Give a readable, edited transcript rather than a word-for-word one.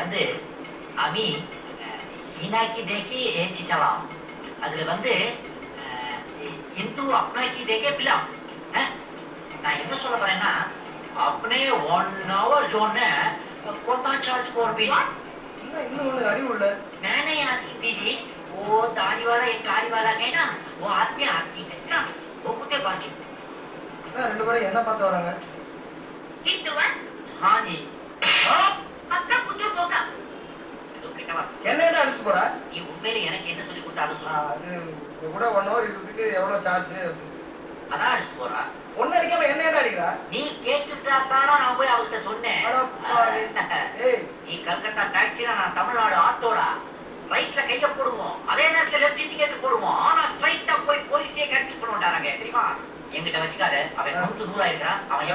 வந்து அமி हीना की देखी एक चिचला அதுல வந்து हिंदू अपना की देखे फिल्म நான் என்ன சொல்ல போறேன்னா अपने 1 hour जोन में कोता चार्ज कर भी இன்னும் ஒண்ணு அறிவு இல்ல. मैंने आस्किंग दीदी वो दाढ़ी वाला एक गाड़ी वाला है ना वो आदमी आस्किंग है ना वो कुत्ते पार्किंग ரெண்டு பேரும் என்ன பார்த்து வராங்க? हिंदू हाँ जी अक्का कुत्ते बोका என்ன அடிச்சுட்டு போற? நீ உண்மையில எனக்கு என்ன சொல்லி கொடுத்தா அதை சொல்லு. அது இது கூட 1 hour இதுக்கு எவ்வளவு சார்ஜ்? அதான் அடிச்சுட்டு போறா. ஒண்ணு அடிக்காம என்ன அடிக்கிறா? நீ கேட்டுட்டா தானா நான் போய் அவகிட்ட சொன்னேன். ஏய் நீ கல்கத்தா டாக்ஸில நான் தமிழ்நாடு ஆட்டோடா. ரைட்ல கைய போடுவோம். அதே நேரத்துல லெஃப்ட் இண்டிகேட்டர் போடுவோம். ஆனா ஸ்ட்ரைட்டா போய் போலீஸே கன்ஃபியூஸ் பண்ண மாட்டாங்க தெரியுமா? என்கிட்ட வச்சுக்காத. அவன் 100 100 ஆயிருக்கான். அவன்